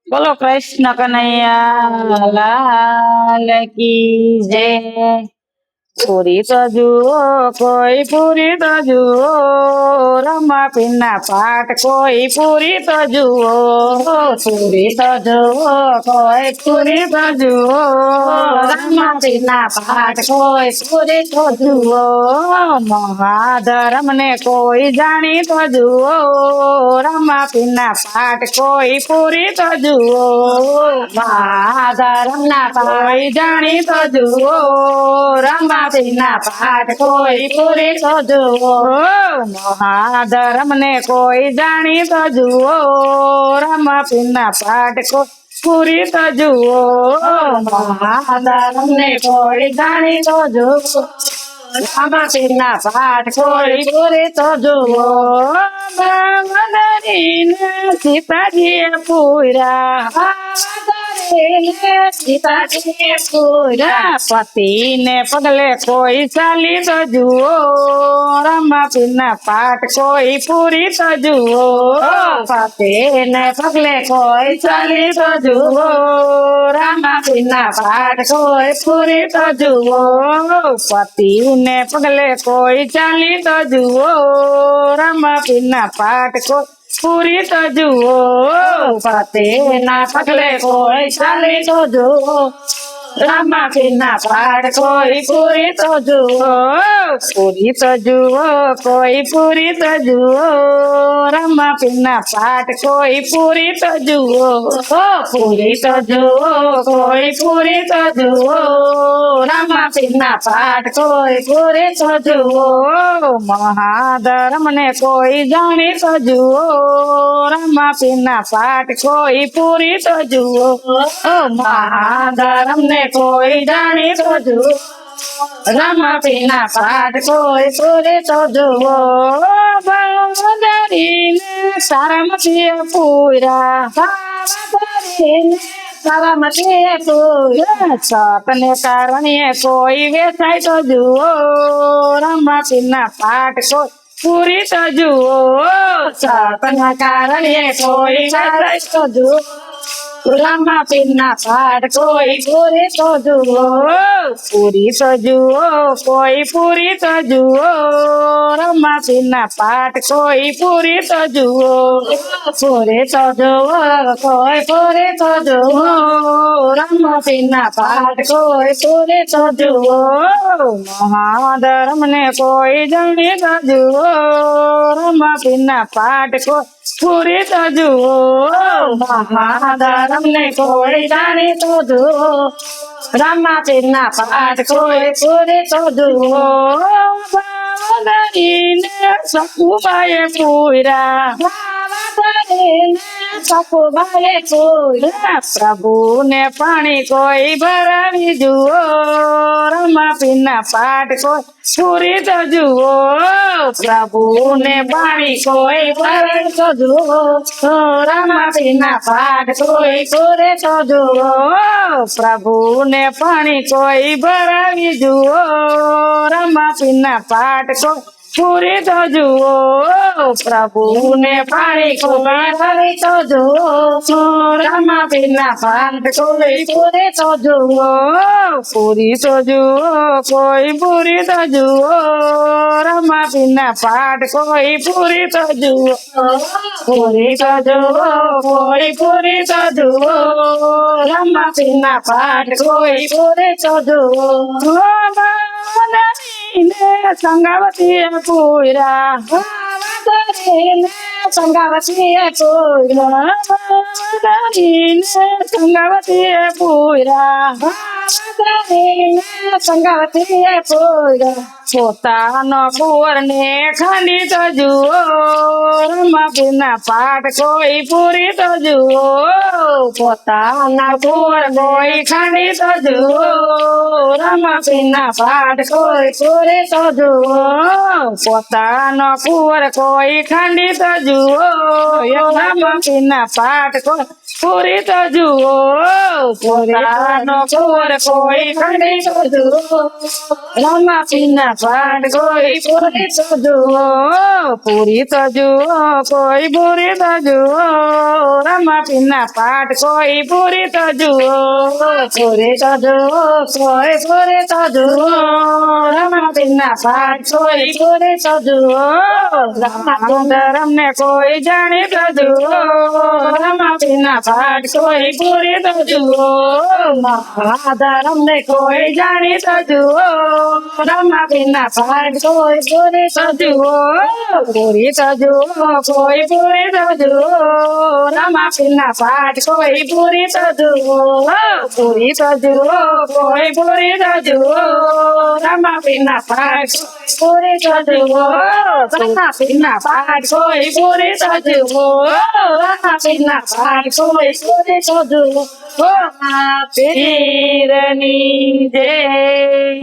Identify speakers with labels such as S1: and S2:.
S1: બોલો કૃષ્ણ કનૈયા લાલ કી જય। પૂરી તો જુઓ કોઈ પૂરી તો જુઓ રમા પીના પાઠ કોઈ પૂરી તો જુઓ પૂરી તો જુઓ કોઈ પૂરી તો જુઓ રમા પીના પાઠ કોઈ પૂરી તો જુઓ મહાધર્મ ને કોઈ જાણી તો જુઓ રમા પીના પાઠ કોઈ પૂરી તો જુઓ મહાધર્મ ના કોઈ જાણી તો જુઓ રમા પીના પાઠ કોઈ પૂરી તો જુઓ મહાધર્મ ને કોઈ જાણી તો જુઓ રમા પીના પાઠ કોઈ પૂરી તો જુઓ મહાધર્મ ને કોઈ જાણી તો જુઓ રમા પીના પાઠ કોઈ પૂરી તો જુઓ સીતાજી પૂરા પતિ ને પગલે કોઈ ચાલી તો જુઓ રમા પીના પાઠ કોઈ પૂરી તો જુઓ પતિ ને પગલે કોઈ ચાલી તો જુઓ રમા પીના પાઠ કોઈ પૂરી તો જુઓ પતિ ને પગલે કોઈ ચાલી તો જુઓ રમા પીના પાઠ કોઈ પૂરી તો જુઓ પતિ ના પગલે કોઈ ચાલી તો જુઓ રમા પીના પાઠ કોઈ પૂરી તો જુઓ પૂરી તો જુઓ કોઈ પૂરી તો જુઓ રમા પીના પાઠ કોઈ પૂરી તો જુઓ પૂરી તો જુઓ કોઈ પૂરી તો જુઓ રમા પીના પાઠ કોઈ પૂરી તો જુઓ મહાધર્મ ને કોઈ જાણી તો જુઓ રમા પીના પાઠ કોઈ પૂરી તો જુઓ મહાધર્મ ને કોઈ જાણી તો જુઓ રમા પીના પાઠ કોઈ પૂરી તો જુઓ બાવદરીને સારામતી પૂરા સારામતી પૂરા સપને કારણે કોઈ વેચાય તો જુઓ રમા પીના પાઠ કોઈ પૂરી તો જુઓ સપના કારણે કોઈ વેચાય તો જુઓ રમા પીના પાઠ કોઈ પૂરી તો જુઓ પૂરી તો જુઓ કોઈ પૂરી તો જુઓ રમા પીના પાઠ કોઈ પૂરી તો જુઓ પૂરી તો જુઓ કોઈ પૂરી તો જુઓ રમા પીના પાઠ કોઈ પૂરી તો જુઓ મહાધર્મ ને કોઈ જાણી તો જુઓ રમા પીના પાઠ કોઈ પૂરી તો જુઓ મહાધર્મ ને કોઈ જાણી તો જુઓ રમા પીના પાઠ કોઈ પૂરી તો જુઓ બાવદરીને સખુબાએ પૂરા સખુબાએ પૂરા પ્રભુ ને પાણી કોઈ ભરાવી જુઓ રમા પીના પાઠ કોઈ પૂરી તો જુઓ પ્રભુ ને પાણી કોઈ ભરાવી તો જુઓ રમા પીના પાઠ કોઈ પૂરી તો જુઓ પ્રભુ ને પાણી કોઈ ભરાવી જુઓ રમા પીના પાઠ કોઈ પૂરી તો જુઓ પ્રભુ ને પાણી કોઈ ભરાવી તો જુઓ રમા પીના પાઠ કોઈ પૂરી તો જુઓ પૂરી તો જુઓ કોઈ પૂરી તો જુઓ રમા પીના પાઠ કોઈ પૂરી તો જુઓ પૂરી તો જુઓ કોઈ પૂરી તો જુઓ રમા પીના પાઠ કોઈ પૂરી તો જુઓ સંગાવતી પૂરા સંગાવતી પૂરા સંગાવતી પૂરા સંગાવતી પૂરા પોતાનો કુંવર ને ખાંડી તો જુઓ રમા પીના પાઠ કોઈ પૂરી તો જુઓ પોતાના કુંવર કોઈ ખાંડી તો જુઓ રમા પીના પાઠ કોઈ પૂરી તો જુઓ પોતાનો કુંવર કોઈ ખાંડી તો જુઓ રમા પીના પાઠ કોઈ પૂરી તો જુઓ પોતાનો કુંવર કોઈ ખાંડી તો જુઓ રમા પીના પાઠ કોઈ પૂરી તો જુઓ પૂરી તો જુઓ કોઈ પૂરી તો જુઓ રમાપીના પાઠ કોઈ પૂરી તો જુઓ પૂરી તો જુઓ કોઈ પૂરી તો જુઓ રમાપીના પાઠ કોઈ પૂરી તો જુઓ ધરમ ને કોઈ જાણી તો જુઓ રમાપીના પાઠ કોઈ પૂરી તો જુઓ ધરમ ને કોઈ જાણી તો જુઓ રમાપીના પાઠ કોઈ પૂરી તો જુઓ પૂરી તો જુઓ કોઈ પૂરી તો જુઓ રમાપીના પાઠ કોઈ પૂરી તો જુઓ પૂરી તો જુઓ કોઈ પૂરી તો જુઓ રમાપીના પાઠ પૂરી તો જુઓ રમાપીના પાઠ કોઈ પૂરી તો જુઓ રમાપીના પાઠ કોઈ પૂરી તો જુઓ પીરની જય